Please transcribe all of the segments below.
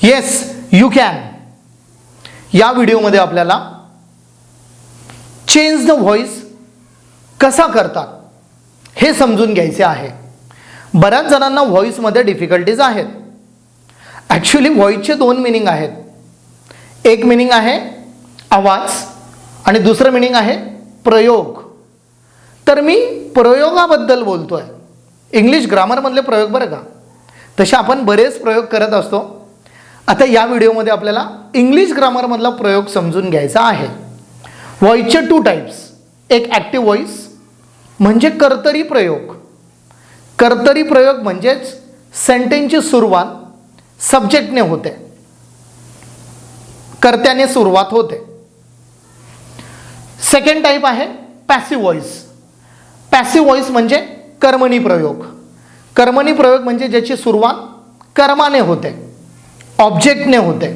Yes you can या व्हिडिओमध्ये आपल्याला चेंज द व्हॉइस कसा करतात हे समजून घ्यायचे आहे. बऱ्याच जणांना व्हॉइसमध्ये डिफिकल्टीज आहेत. ॲक्च्युली व्हॉइसचे दोन मिनिंग आहेत. एक मिनिंग आहे आवाज आणि दुसरं मिनिंग आहे प्रयोग. तर मी प्रयोगाबद्दल बोलतोय. इंग्लिश ग्रामरमधले प्रयोग बरं का. तसे आपण बरेच प्रयोग करत असतो. आता या व्हिडिओमध्ये आपल्याला इंग्लिश ग्रामरमधला प्रयोग समजून घ्यायचा आहे. व्हॉइसचे टू टाईप्स. एक ॲक्टिव्ह व्हॉइस म्हणजे कर्तरी प्रयोग. कर्तरी प्रयोग म्हणजेच सेंटेन्सची सुरुवात सब्जेक्टने होते, कर्त्याने सुरुवात होते. सेकंड टाईप आहे पॅसिव्ह व्हॉइस. पॅसिव्ह व्हॉइस म्हणजे कर्मणी प्रयोग. कर्मणी प्रयोग म्हणजे ज्याची सुरुवात कर्माने होते, ऑब्जेक्टने होते.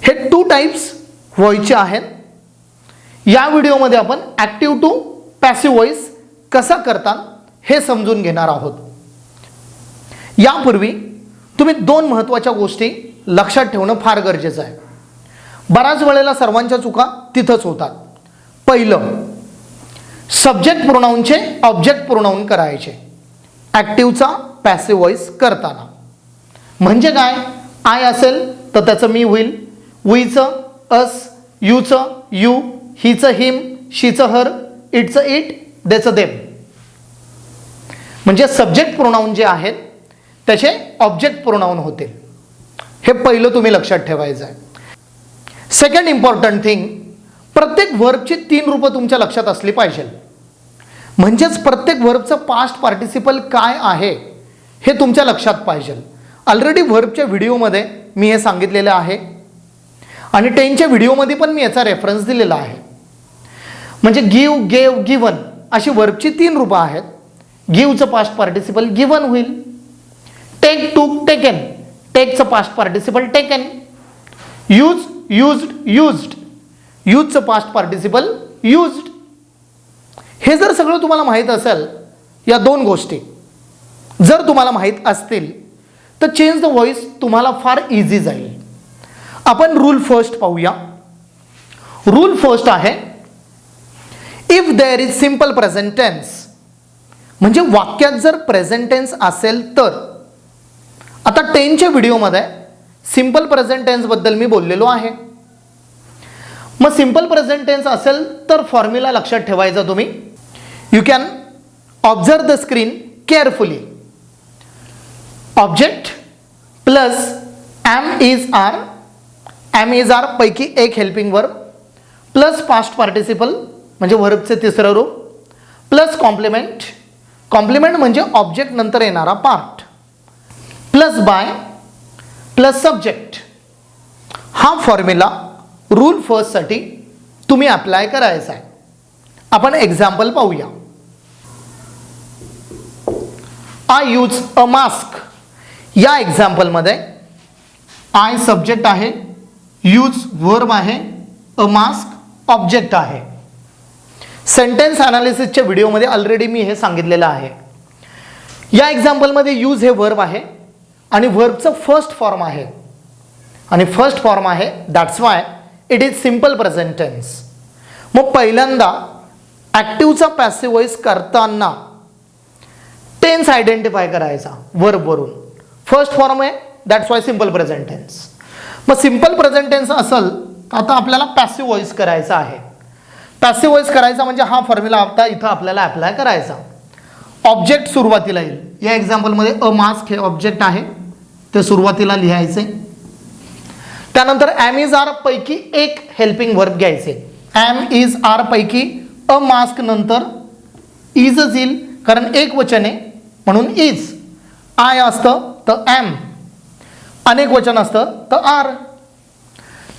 हे टू टाईप्स व्हॉइसचे आहेत. या व्हिडिओमध्ये आपण ॲक्टिव्ह टू पॅसिव्ह व्हॉइस कसा करतात हे समजून घेणार आहोत. यापूर्वी तुम्ही दोन महत्त्वाच्या गोष्टी लक्षात ठेवणं फार गरजेचं आहे. बऱ्याच वेळेला सर्वांच्या चुका तिथंच होतात. पहिलं, सब्जेक्ट प्रोनाऊनचे ऑब्जेक्ट प्रोनाऊन करायचे ॲक्टिव्हचा पॅसिव्ह व्हॉइस करताना. म्हणजे काय, आय असेल तर त्याचं मी होईल, वीचं अस, यूचं यू, हिचं हिम, शीचं हर, इटचं इट, देचं देम. म्हणजे सब्जेक्ट प्रोनाऊन जे आहेत त्याचे ऑब्जेक्ट प्रोनाऊन होतील. हे पहिलं तुम्ही लक्षात ठेवायचं आहे. सेकंड इम्पॉर्टंट थिंग, प्रत्येक व्हर्बची 3 रूपं तुमच्या लक्षात असली पाहिजे. म्हणजेच प्रत्येक व्हर्बचं पास्ट पार्टिसिपल काय आहे हे तुमच्या लक्षात पाहिजे. ऑलरेडी व्हर्बच्या व्हिडिओमध्ये मी हे सांगितलेलं आहे आणि 10च्या व्हिडिओमध्ये पण मी याचा रेफरन्स दिलेला आहे. म्हणजे गिव, गेव, गिवन अशी व्हर्बची 3 रूपं आहेत. गिवचं पास्ट पार्टिसिपल गिवन होईल. टेक, टूक, टेकन, टेकचं past participle taken. Use, used, used, यूजचं पास्ट पार्टिसिपल यूज्ड. हे जर सगळं तुम्हाला माहीत असेल, या दोन गोष्टी जर तुम्हाला माहीत असतील तर चेंज द व्हॉइस तुम्हाला फार इझी जाईल. आपण रूल फर्स्ट पाहूया. रूल फर्स्ट आहे if there is simple present tense. म्हणजे वाक्यात जर प्रेझेंट टेन्स असेल तर. आता 10च्या व्हिडिओमध्ये सिंपल प्रेझेंट टेन्स बद्दल मी बोललेलो आहे. मग सिंपल प्रेझेंट टेन्स असेल तर फॉर्म्युला लक्षात ठेवायचा तुम्ही. You can observe the screen carefully. Object plus am is are. Am is are पैकी एक helping verb plus past participle म्हणजे वर्बचे तिसरं रूप प्लस कॉम्प्लिमेंट. कॉम्प्लिमेंट म्हणजे ऑब्जेक्ट नंतर येणारा part plus by plus subject. हा फॉर्म्युला रूल फर्स्टसाठी तुम्ही अप्लाय करायचा आहे. आपण एक्झाम्पल पाहूया. I use a mask. या एक्झाम्पलमध्ये आय सब्जेक्ट आहे, यूज वर्ब आहे, अ मास्क ऑब्जेक्ट आहे. सेंटेन्स अनालिसिसच्या व्हिडिओमध्ये ऑलरेडी मी हे सांगितलेलं आहे. या एक्झाम्पलमध्ये यूज हे वर्ब आहे आणि व्हर्बचं फर्स्ट फॉर्म आहे आणि फर्स्ट फॉर्म आहे, that's why it is simple present tense. मग पहिल्यांदा ॲक्टिव्हचा पॅसिव्ह व्हॉइस करताना टेन्स आयडेंटिफाय करायचा वर्बवरून. फर्स्ट फॉर्म आहे, that's why simple present tense. मग सिंपल प्रेझेंट टेन्स असेल तर आता आपल्याला पॅसिव्ह व्हॉइस करायचा आहे. पॅसिव्ह व्हॉइस करायचा म्हणजे हा फॉर्म्युला आता इथं आपल्याला अप्लाय करायचा. ऑब्जेक्ट सुरुवातीला येईल. या एक्झाम्पलमध्ये अ मास्क हे ऑब्जेक्ट आहे, ते सुरुवातीला लिहायचे. त्यानंतर एम इज आर पैकी एक हेल्पिंग वर्ब घ्यायचे. एम इज आर पैकी अ मास्क नंतर इजच येईल कारण एक वचन आहे म्हणून इज. आय असतं तर एम, अनेक वचन असतं तर आर.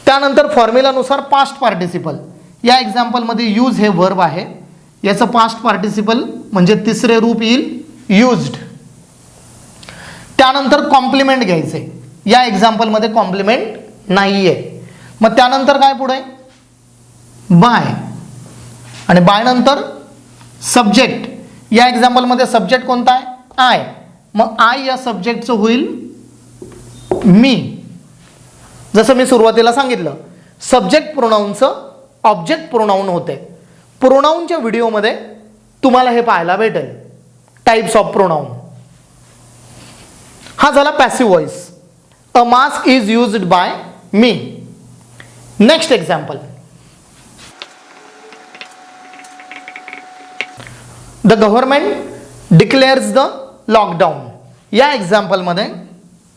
त्यानंतर फॉर्म्युलानुसार पास्ट पार्टिसिपल. या एक्झाम्पलमध्ये यूज हे वर्ब आहे, याचं पास्ट पार्टिसिपल म्हणजे तिसरे रूप येईल यूज्ड. त्यानंतर कॉम्प्लिमेंट घ्यायचे. या एक्झाम्पलमध्ये कॉम्प्लिमेंट नाही आहे. मग त्यानंतर काय पुढे बाय आणि बाय नंतर सब्जेक्ट. या एक्झाम्पलमध्ये सब्जेक्ट कोणता आहे आय. मग आय या सब्जेक्टचं होईल मी. जसं मी सुरुवातीला सांगितलं, सब्जेक्ट प्रोनाऊनचं ऑब्जेक्ट प्रोनाऊन होते. प्रोनाऊनच्या व्हिडिओमध्ये तुम्हाला हे पाहायला भेटेल, टाइप्स ऑफ प्रोनाऊन. हा झाला passive voice. A mask is used by me. Next example, the government declares the lockdown. या एक्झाम्पलमध्ये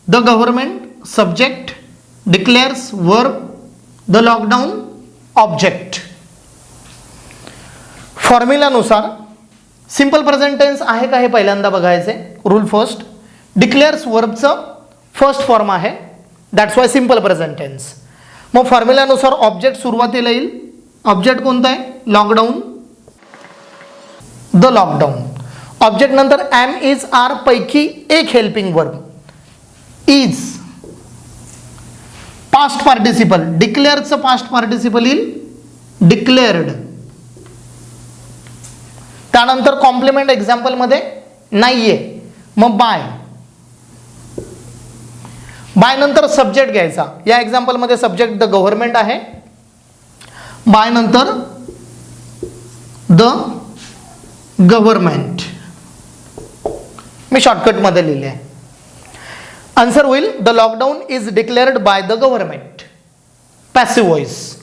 the government subject, declares verb, the lockdown object. फॉर्म्युलानुसार सिंपल प्रेझेंट टेन्स आहे का हे पहिल्यांदा बघायचे. रूल फर्स्ट, डिक्लेअर्स वर्बचं फर्स्ट फॉर्म आहे, that's why simple present tense. मग फॉर्म्युलानुसार ऑब्जेक्ट सुरुवातीला येईल. ऑब्जेक्ट कोणता आहे? Lockdown, the lockdown. ऑब्जेक्ट नंतर एम इज आर पैकी एक helping verb, is. Past participle, डिक्लेअरचं पास्ट पार्टिसिपल येईल डिक्लेअर्ड. त्यानंतर कॉम्प्लिमेंट एक्झाम्पलमध्ये नाहीये, मग बाय. बाय नंतर सब्जेक्ट घ्यायचा. या एक्झाम्पलमध्ये सब्जेक्ट द गव्हर्नमेंट आहे. बाय नंतर द गव्हर्नमेंट. मी शॉर्टकटमध्ये लिहिले आहे. आन्सर होईल the lockdown is declared by the government. Passive voice.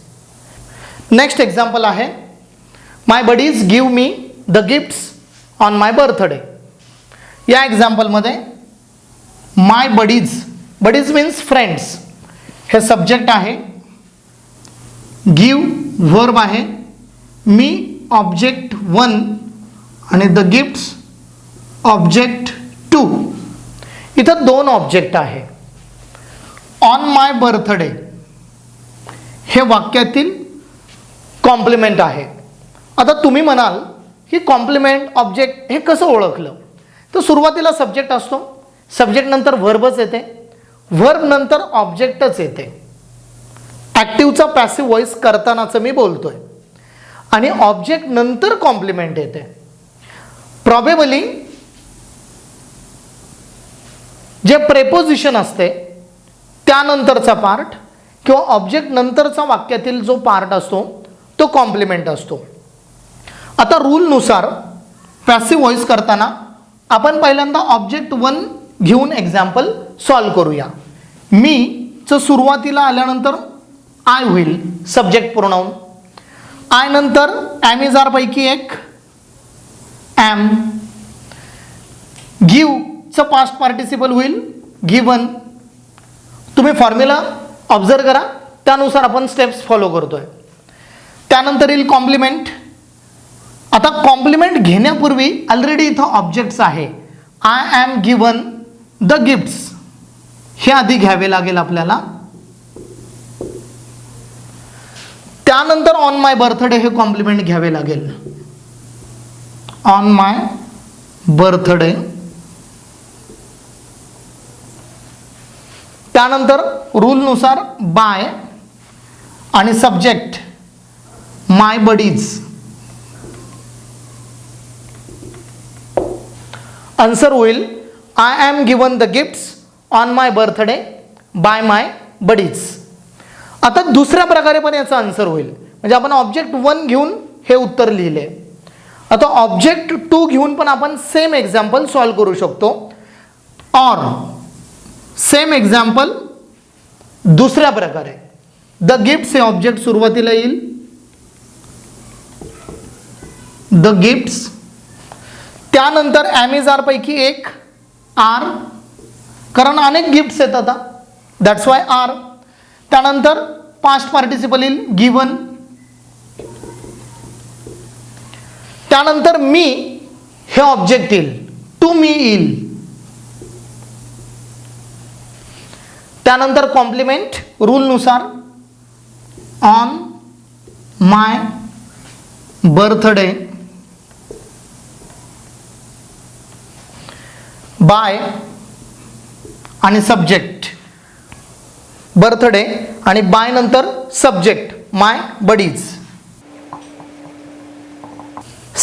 Next example आहे, my buddies give me the gifts on my birthday. या एक्झाम्पलमध्ये my buddies, buddies means friends, हे सब्जेक्ट आहे. गिव्ह वर्ब आहे. मी ऑब्जेक्ट 1 आणि the gifts object 2. इथं 2 object आहे. On my birthday हे वाक्यातील कॉम्प्लिमेंट आहे. आता तुम्ही म्हणाल की कॉम्प्लिमेंट ऑब्जेक्ट हे कसं ओळखलं? तर सुरुवातीला सब्जेक्ट असतो, सब्जेक्ट नंतर व्हर्बच येते, व्हर्ब नंतर ऑब्जेक्टच येते. ॲक्टिव्हचा पॅसिव्ह व्हॉइस करतानाचं मी बोलतोय, आणि ऑब्जेक्ट नंतर कॉम्प्लिमेंट येते. प्रॉबेबली जे प्रेपोजिशन असते त्यानंतरचा पार्ट किंवा ऑब्जेक्ट नंतरचा वाक्यातील जो पार्ट असतो तो कॉम्प्लिमेंट असतो. आता रूलनुसार पॅसिव्ह व्हॉइस करताना आपण पहिल्यांदा ऑब्जेक्ट 1 घेऊन एक्झाम्पल सॉल्व करूया. मी चं सुरुवातीला आल्यानंतर आय होईल सब्जेक्ट प्रोनाऊन. आय नंतर एम इज आर पैकी एक एम. गिव्ह चं पास्ट पार्टिसिपल होईल गिवन. तुम्ही फॉर्म्युला ऑब्झर्व करा, त्यानुसार आपण स्टेप्स फॉलो करतोय. त्यानंतर येईल कॉम्प्लिमेंट. आता कॉम्प्लिमेंट घेण्यापूर्वी ऑलरेडी इथं ऑब्जेक्ट्स आहे. I am given the gifts हे आधी घ्यावे लागेल आपल्याला. त्यानंतर ऑन माय बर्थडे हे कॉम्प्लिमेंट घ्यावे लागेल. On my birthday. त्यानंतर रूलनुसार बाय आणि सब्जेक्ट माय बडीज. आन्सर होईल I am given the gifts on my birthday by my buddies. आता दुसऱ्या प्रकारे पण याचा आन्सर होईल, म्हणजे आपण ऑब्जेक्ट 1 घेऊन हे उत्तर लिहिले. आता ऑब्जेक्ट 2 घेऊन पण आपण सेम एक्झाम्पल सॉल्व करू शकतो. ऑर सेम एक्झाम्पल दुसऱ्या प्रकारे. द गिफ्ट्स हे ऑब्जेक्ट सुरुवातीला येईल, द गिफ्ट्स. त्यानंतर एम इज आर पैकी एक आर, कारण अनेक गिफ्ट्स आहेत आता, दॅट्स वाय आर. त्यानंतर पास्ट पार्टिसिपल येईल गिवन. त्यानंतर मी हे ऑब्जेक्ट येईल, टू मी येईल. त्यानंतर कॉम्प्लिमेंट रूलनुसार ऑन माय बर्थडे बाय आणि सब्जेक्ट बर्थडे आणि बाय नंतर subject my buddies.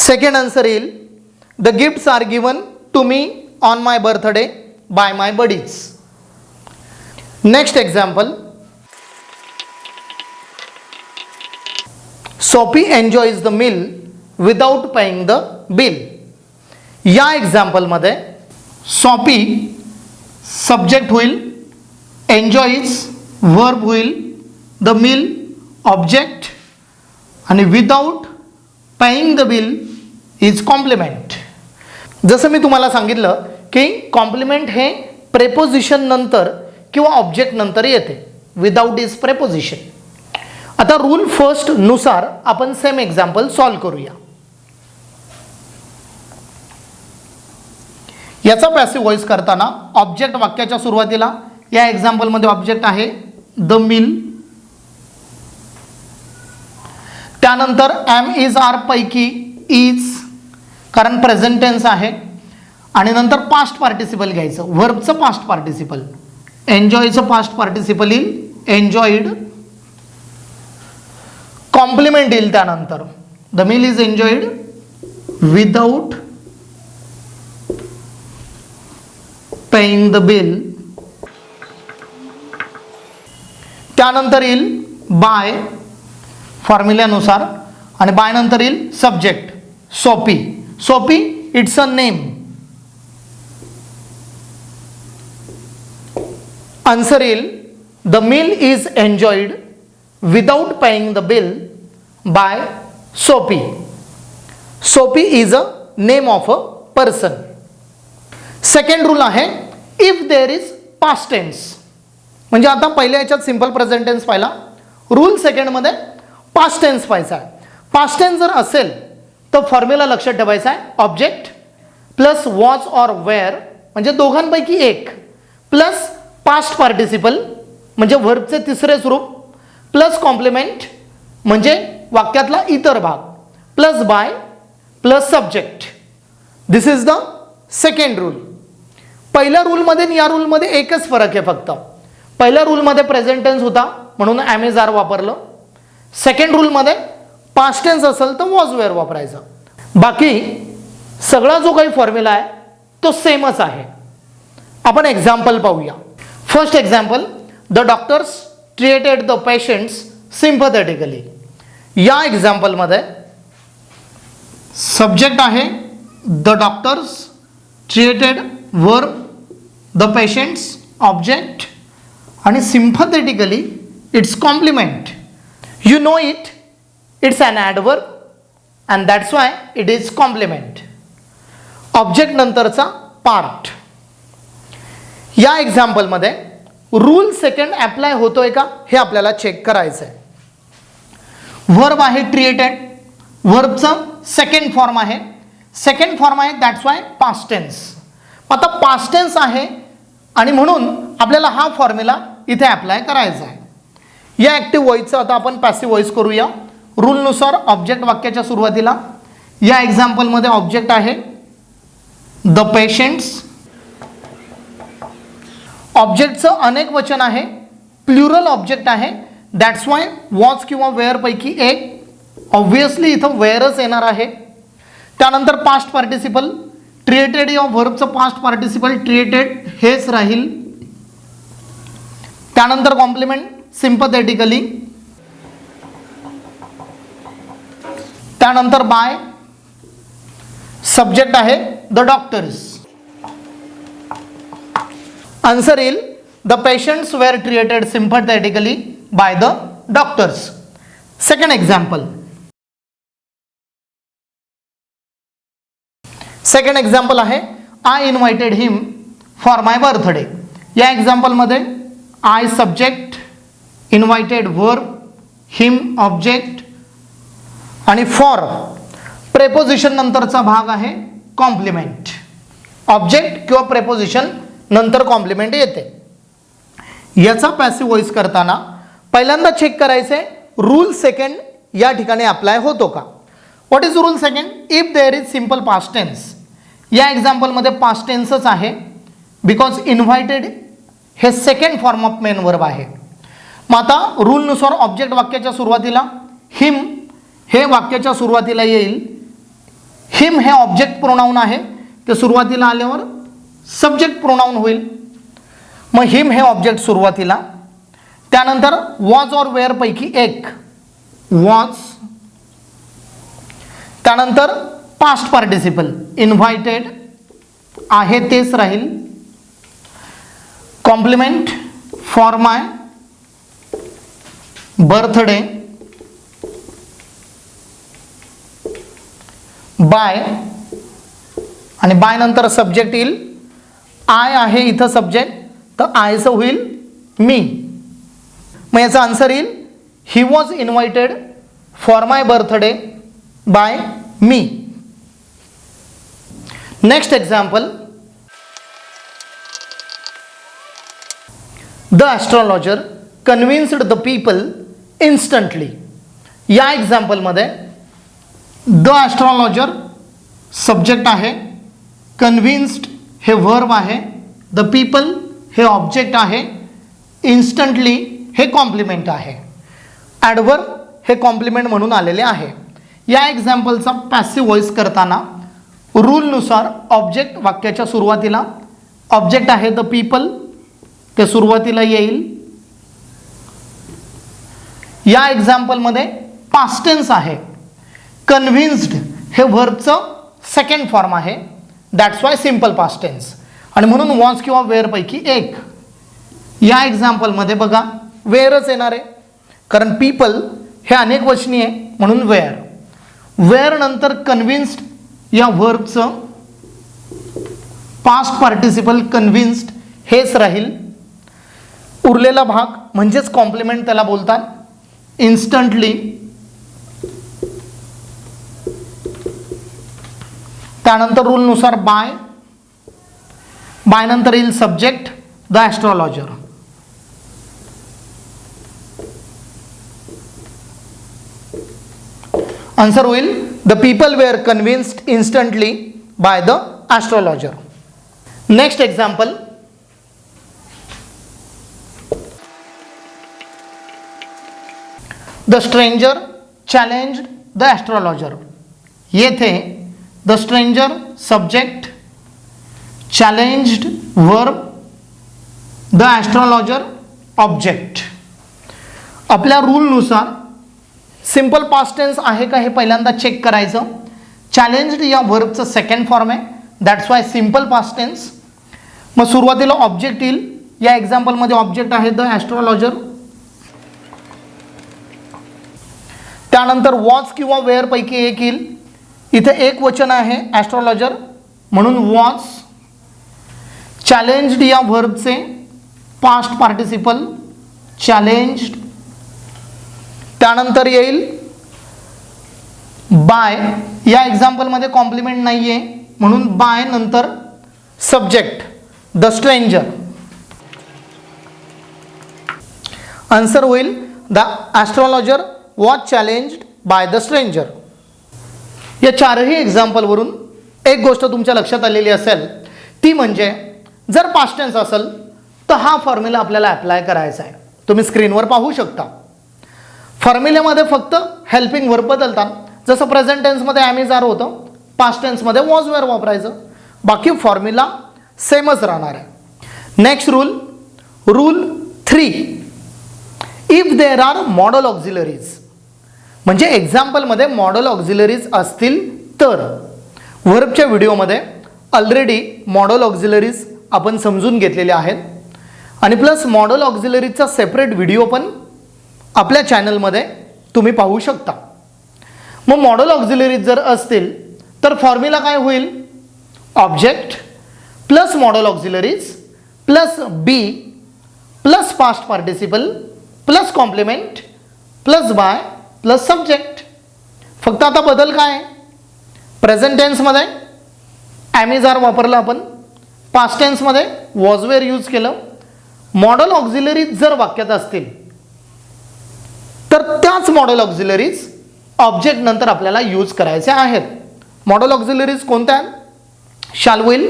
Second answer येईल the gifts are given to me on my birthday by my buddies. Next example, Sophie enjoys the meal without paying the bill. या एक्झाम्पलमध्ये Sophie subject होईल, enjoys verb होईल, the meal object आणि without paying the bill is complement. जसं मी तुम्हाला सांगितलं की कॉम्प्लिमेंट हे प्रेपोजिशन नंतर किंवा ऑब्जेक्ट नंतर येते. Without is preposition. आता रूल फर्स्ट नुसार आपण सेम एक्झाम्पल सॉल्व करूया. याचा पॅसिव व्हॉइस करताना ऑब्जेक्ट वाक्याच्या सुरुवातीला या एक्झाम्पलमध्ये ऑब्जेक्ट आहे द मिल, त्यानंतर एम इज आर पैकी इज कारण प्रेझेंट टेन्स आहे आणि नंतर पास्ट पार्टिसिपल घ्यायचं, व्हर्बचं पास्ट पार्टिसिपल. एन्जॉयचं पास्ट पार्टिसिपल येईल एन्जॉईड, कॉम्प्लिमेंट येईल त्यानंतर the meal is enjoyed without paying the bill, त्यानंतर येईल बाय फॉर्म्युल्यानुसार आणि बाय नंतर येईल subject Sophie. Sophie it's a name. Answer येईल the meal is enjoyed without paying the bill by Sophie. Sophie is a name of a person. Second rule आहे if there is past tense. म्हणजे आता पहिल्या याच्यात simple present tense पाहिला, rule सेकंडमध्ये past tense पाहायचा आहे. पास्ट टेन्स जर असेल तर फॉर्म्युला लक्षात ठेवायचा आहे object plus was or were म्हणजे दोघांपैकी एक प्लस पास्ट पार्टिसिपल म्हणजे व्हर्बचे तिसरे स्वरूप प्लस कॉम्प्लिमेंट म्हणजे वाक्यातला इतर भाग plus by plus subject. This is the second rule. पहिल्या रूलमध्ये आणि या रूलमध्ये एकच फरक आहे फक्त. पहिल्या रूलमध्ये प्रेझेंट टेन्स होता म्हणून एम इज आर वापरलं. सेकंड रूलमध्ये पास्ट टेन्स असेल तर वॉज वेअर वापरायचं. बाकी सगळा जो काही फॉर्म्युला आहे तो सेमच आहे. आपण एक्झाम्पल पाहूया. First example the doctors treated the patients sympathetically. या एक्झाम्पलमध्ये सब्जेक्ट आहे the doctors, treated verb, the patients object आणि sympathetically it's complement. You know it, it's an adverb and that's why it is complement. Object नंतरचा part. या एक्झाम्पलमध्ये rule second apply होतोय का हे आपल्याला चेक करायचं आहे. वर्ब आहे ट्रीटेड, वर्बचं सेकंड फॉर्म आहे, सेकंड फॉर्म आहे दॅट्स वाय पास्ट टेन्स. आता पास्ट टेन्स आहे आणि म्हणून आपल्याला हा फॉर्म्युला इथे अप्लाय करायचा आहे. या ॲक्टिव्ह व्हॉइसचं आता आपण पॅसिव्ह व्हॉइस करूया. रूलनुसार ऑब्जेक्ट वाक्याच्या सुरुवातीला या एक्झाम्पलमध्ये ऑब्जेक्ट आहे द पेशंट्स. ऑब्जेक्टचं अनेक वचन आहे, प्लुरल ऑब्जेक्ट आहे दॅट्स वाय वॉज किंवा वेअर पैकी एक ऑब्वियसली इथं वेअरच येणार आहे. त्यानंतर पास्ट पार्टिसिपल ट्रीटेड या व्हर्बचं पास्ट पार्टिसिपल ट्रीटेड हेच राहील. त्यानंतर कॉम्प्लिमेंट सिम्पॅथेटिकली, त्यानंतर बाय, सब्जेक्ट आहे द डॉक्टर्स. आन्सर येईल the patients were treated sympathetically by the doctors. Second example. Second example आहे I invited him for my birthday. या एक्झाम्पलमध्ये I subject, invited verb, him object आणि for preposition नंतरचा भाग आहे complement. Object किंवा preposition नंतर कॉम्प्लिमेंट येते. याचा पॅसिव्ह व्हॉइस करताना पहिल्यांदा चेक करायचे रूल सेकंड या ठिकाणी अप्लाय होतो का. What is rule second? If there is simple past tense. या एक्झाम्पलमध्ये पास्ट टेन्सच आहे बिकॉज इन्व्हायटेड हे second form of main verb आहे. मग आता रूलनुसार ऑब्जेक्ट वाक्याच्या सुरुवातीला, हिम हे वाक्याच्या सुरुवातीला येईल. हिम हे ऑब्जेक्ट प्रोनाऊन आहे ते सुरुवातीला आल्यावर सब्जेक्ट प्रोनाऊन होईल. मग हिम हे ऑब्जेक्ट सुरुवातीला, त्यानंतर वॉज और वेअर पैकी एक, वॉज त्यानंतर पास्ट पार्टिसिपल इन्व्हायटेड आहे तेच राहील. Complement for my birthday by, आणि बाय नंतर सब्जेक्ट येईल. आय आहे इथं सब्जेक्ट, तर आयचं होईल मी. मग याचा आन्सर येईल he was invited for my birthday by me. Next example, the astrologer convinced the people instantly. या एक्झाम्पलमध्ये द ॲस्ट्रॉलॉजर सब्जेक्ट आहे, कन्व्हिन्स्ड हे वर्ब आहे, द पीपल हे ऑब्जेक्ट आहे, इन्स्टंटली हे कॉम्प्लिमेंट आहे. ॲडव्हर्ब हे कॉम्प्लिमेंट म्हणून आलेले आहे. या एक्झाम्पलचा पॅसिव्ह व्हॉइस करताना रूलनुसार ऑब्जेक्ट वाक्याच्या सुरुवातीला, ऑब्जेक्ट आहे द पीपल ते सुरुवातीला येईल. या एक्झाम्पलमध्ये पास्ट टेन्स आहे, कन्व्हिन्स्ड हे व्हर्बचं सेकंड फॉर्म आहे, that's why simple past tense, आणि म्हणून वॉज किंवा वेअर पैकी एक. या एक्झाम्पलमध्ये बघा वेअरच येणार आहे, कारण पीपल हे अनेक वचनी आहे म्हणून वेअर. वेअर नंतर कन्व्हिन्स्ड या व्हर्बचं पास्ट पार्टिसिपल कन्व्हिन्स्ड हेच राहील. उरलेला भाग म्हणजेच कॉम्प्लिमेंट त्याला बोलतात. इन्स्टंटली, त्यानंतर रूलनुसार बाय, बाय नंतर येईल सब्जेक्ट द ॲस्ट्रॉलॉजर. आन्सर होईल the people were convinced instantly by the astrologer. Next example, the stranger challenged the astrologer. येथे the stranger subject, challenged verb, the astrologer object. आपल्या रूलनुसार सिम्पल पास्ट टेन्स आहे का हे पहिल्यांदा चेक करायचं. Challenged या वर्बचं सेकंड फॉर्म आहे, that's why simple past tense. मग सुरुवातीला ऑब्जेक्ट येईल. या एक्झाम्पलमध्ये ऑब्जेक्ट आहे द ॲस्ट्रॉलॉजर. त्यानंतर वॉज किंवा वेअर पैकी एक येईल. इथे एक वचन आहे ॲस्ट्रॉलॉजर म्हणून वॉज. चॅलेंज्ड या व्हर्बचे पास्ट पार्टिसिपल चॅलेंज्ड. त्यानंतर येईल बाय. या एक्झाम्पलमध्ये कॉम्प्लिमेंट नाही आहे म्हणून बाय नंतर सब्जेक्ट द स्ट्रेंजर. आन्सर होईल the astrologer was challenged by the stranger. या चारही एक्झाम्पलवरून एक गोष्ट तुमच्या लक्षात आलेली असेल, ती म्हणजे जर पास्ट टेन्स असेल तर हा फॉर्म्युला आपल्याला अप्लाय करायचा आहे. तुम्ही स्क्रीनवर पाहू शकता. फॉर्म्युल्यामध्ये फक्त हेल्पिंग वर्ब बदलतात. जसं प्रेझेंट टेन्समध्ये ॲम इज आर होतं, पास्ट टेन्समध्ये वॉज वेअर वापरायचं. बाकी फॉर्म्युला सेमच राहणार आहे. Next rule, rule 3, if there are model auxiliaries. म्हणजे एक्झाम्पलमध्ये मॉडल ऑक्झिलरीज असतील तर. वर्बच्या व्हिडिओमध्ये ऑलरेडी मॉडल ऑक्झिलरीज आपण समजून घेतलेले आहेत, आणि प्लस मॉडल ऑक्झिलरीजचा सेपरेट व्हिडिओ पण आपल्या चॅनलमध्ये तुम्ही पाहू शकता. मग मॉडल ऑक्झिलरीज जर असतील तर फॉर्म्युला काय होईल, object plus modal auxiliaries plus be plus past participle plus complement plus by plus subject. फक्त आता बदल काय आहे, प्रेझेंट टेन्समध्ये ॲम इज आर वापरलं आपण, पास्ट टेन्समध्ये वॉज वेअर यूज केलं. मॉडल ऑक्झिलरीज जर वाक्यात असतील तर त्याच मॉडल ऑक्झिलरीज ऑब्जेक्ट नंतर आपल्याला यूज करायचे आहेत. मॉडल ऑक्झिलरीज कोणत्या आहेत, shall will,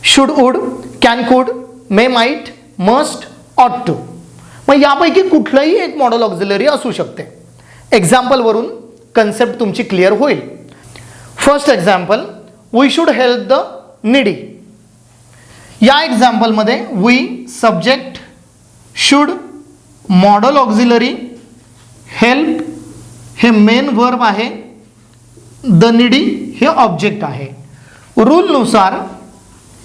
should would, can could, may might, must, ought to. मग यापैकी कुठलंही एक मॉडल ऑक्झिलरी असू शकते. एक्झाम्पलवरून कन्सेप्ट तुमची क्लिअर होईल. First example, we should help the needy. या एक्झाम्पलमध्ये we subject, should modal auxiliary, help हे मेन वर्ब आहे, द निडी हे ऑब्जेक्ट आहे. रूलनुसार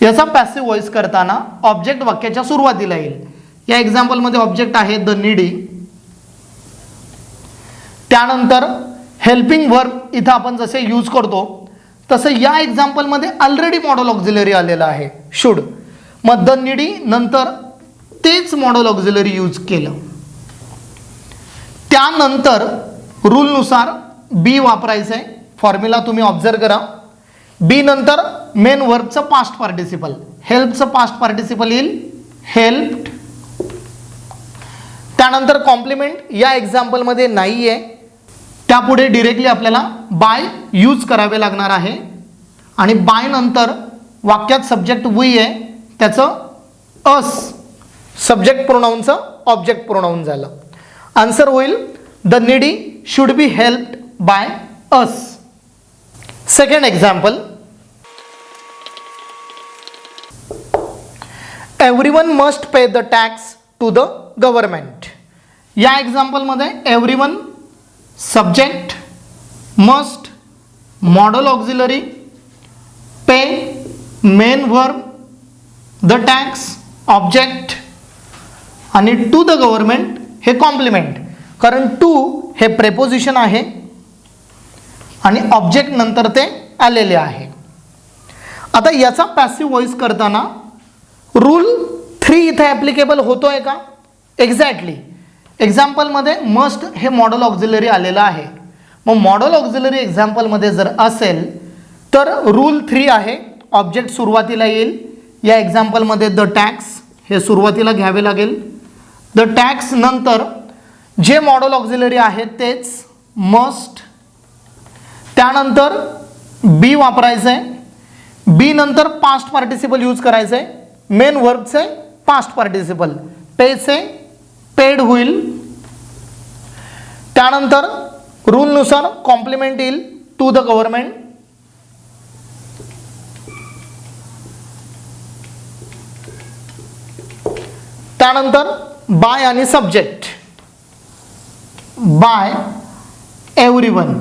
याचा पॅसिव्ह व्हॉइस करताना ऑब्जेक्ट वाक्याच्या सुरुवातीला येईल. या एक्झाम्पलमध्ये ऑब्जेक्ट आहे द निडी, त्यानंतर हेल्पिंग वर्ब इथं आपण जसे यूज करतो तसं या एक्झाम्पलमध्ये ऑलरेडी मॉडल ऑक्झिलरी आलेलं आहे शुड. मग द निडी नंतर तेच मॉडल ऑक्झिलरी यूज केलं. त्यानंतर रूलनुसार बी वापरायचं आहे. फॉर्म्युला तुम्ही ऑब्झर्व करा. बी नंतर मेन वर्बचं पास्ट पार्टिसिपल, हेल्पचं पास्ट पार्टिसिपल येईल हेल्प्ड. त्यानंतर कॉम्प्लिमेंट या एक्झाम्पलमध्ये नाही आहे, त्यापुढे डिरेक्टली आपल्याला बाय यूज करावे लागणार आहे. आणि बाय नंतर वाक्यात सब्जेक्ट वी आहे, त्याचं अस सब्जेक्ट प्रोनाऊनचं ऑब्जेक्ट प्रोनाऊन झालं. आन्सर होईल the needy should be helped by us. Second example, everyone must pay the tax to the government. या एक्झाम्पलमध्ये everyone subject, must modal auxiliary, pay main verb, the tax object आणि to the government हे complement. कारण to हे preposition आहे आणि object नंतर ते आलेले आहे. आता याचा पॅसिव्ह व्हॉइस करताना रूल 3 इथे ॲप्लिकेबल होतोय का? एक्झॅक्टली. एक्झाम्पलमध्ये मस्ट हे मॉडल ऑक्झिलरी आलेलं आहे. मग मॉडल ऑक्झिलरी एक्झाम्पलमध्ये जर असेल तर रूल 3 आहे, ऑब्जेक्ट सुरुवातीला येईल. या एक्झाम्पलमध्ये द टॅक्स हे सुरुवातीला घ्यावे लागेल. द टॅक्स नंतर जे मॉडल ऑक्झिलरी आहे तेच मस्ट. त्यानंतर बी वापरायचं आहे. बी नंतर पास्ट पार्टिसिपल यूज करायचं आहे. मेन वर्बचे पास्ट पार्टिसिपल, पेचे पेड होईल. त्यानंतर रूलनुसार कॉम्प्लिमेंट येईल टू द गव्हर्नमेंट. त्यानंतर बाय आणि सब्जेक्ट, बाय एव्हरीवन.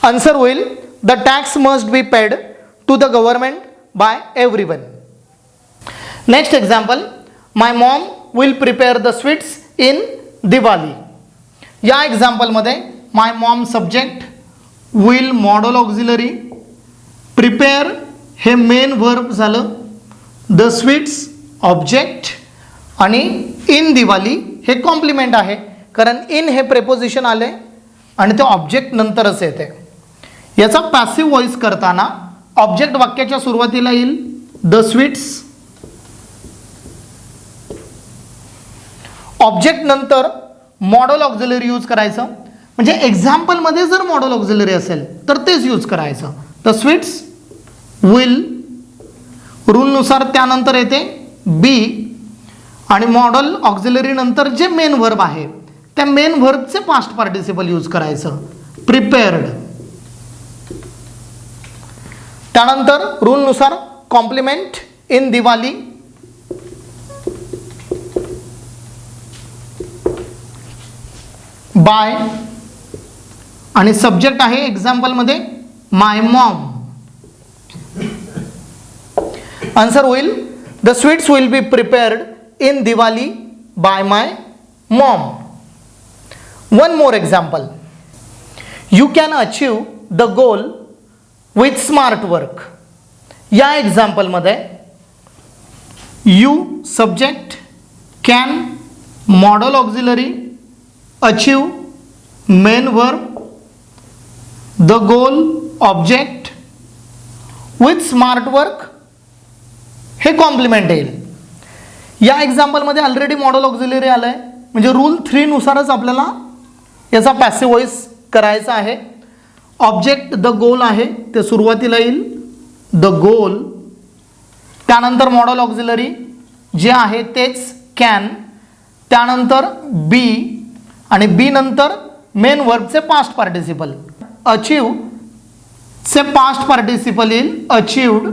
आन्सर होईल the tax must be paid to the government by everyone. Next example, my mom will prepare the sweets in Diwali. या एक्झाम्पलमध्ये my mom subject, will modal auxiliary, prepare हे main verb झालं, the sweets object आणि in Diwali हे complement आहे. कारण in हे preposition आले आणि ते ऑब्जेक्ट नंतरच येते. याचा पॅसिव्ह व्हॉइस करताना ऑब्जेक्ट वाक्याच्या सुरुवातीला येईल द स्वीट्स, ऑब्जेक्ट नंतर मॉडल ऑक्झिलरी यूज करायचं. म्हणजे एक्झाम्पलमध्ये जर मॉडल ऑक्झिलरी असेल तर तेच यूज करायचं. द स्वीट्स विल रूलनुसार त्यानंतर येते बी आणि मॉडल ऑक्झिलरी नंतर जे मेन वर्ब आहे त्या मेन वर्बचे पास्ट पार्टिसिपल यूज करायचं, प्रिपेअर्ड. त्यानंतर रूलनुसार कॉम्प्लिमेंट इन दिवाळी. बाय आणि सब्जेक्ट आहे एक्झाम्पलमध्ये माय मॉम. आन्सर होईल the sweets will be prepared in Diwali by my mom. One more example, you can achieve the goal with smart work. या एक्झाम्पलमध्ये you subject, can modal auxiliary, achieve main verb, the goal object, with smart work हे complement येईल. या एक्झाम्पलमध्ये already modal auxiliary आलं आहे, म्हणजे rule 3 नुसारच आपल्याला याचा पॅसिव्ह व्हॉइस करायचा आहे. ऑब्जेक्ट द गोल आहे ते सुरुवातीला येईल द गोल. त्यानंतर मॉडल ऑक्झिलरी जे आहे तेच कॅन. त्यानंतर बी आणि बी नंतर मेन वर्बचे पास्ट पार्टिसिपल, अचीव चे पास्ट पार्टिसिपल येईल achieved.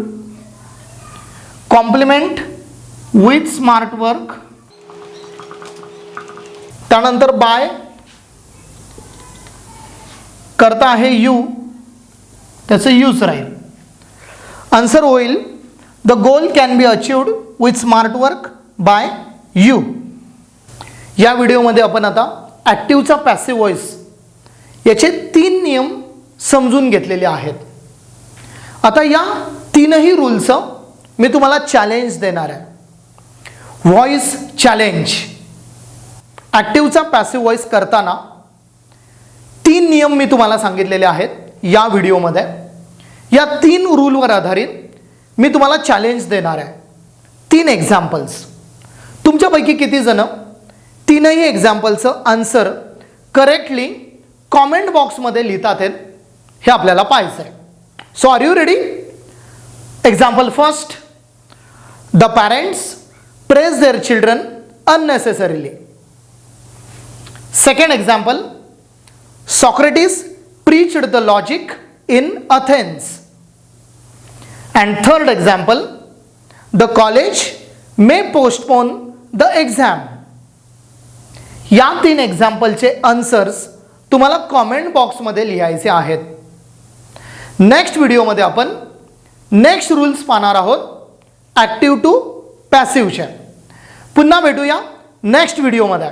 Complement with smart work. त्यानंतर बाय करता आहे यू, त्याचं यूज राहील. आन्सर होईल the goal can be achieved with smart work by you. या व्हिडिओमध्ये आपण आता ॲक्टिव्हचा पॅसिव्ह व्हॉइस याचे 3 नियम समजून घेतलेले आहेत. आता या 3ही रूलचं मी तुम्हाला चॅलेंज देणार आहे. Voice challenge. ॲक्टिव्हचा पॅसिव्ह व्हॉइस करताना 3 नियम मी तुम्हाला सांगितलेले आहेत या व्हिडिओमध्ये. या 3 रूलवर आधारित मी तुम्हाला चॅलेंज देणार आहे. 3 एक्झाम्पल्स. तुमच्यापैकी किती जण 3ही एक्झाम्पलचं आन्सर करेक्टली कॉमेंट बॉक्समध्ये लिहितात हे आपल्याला पाहायचं आहे. So are you ready? Example first. The parents praise their children unnecessarily. Second example. Socrates preached the logic in Athens. And third example, the college may postpone the exam. या 3 एक्झाम्पलचे answers तुम्हाला comment बॉक्समध्ये लिहायचे आहेत. Next व्हिडिओमध्ये आपण next rules पाहणार आहोत active to पॅसिव्हचे. पुन्हा भेटूया नेक्स्ट व्हिडिओमध्ये.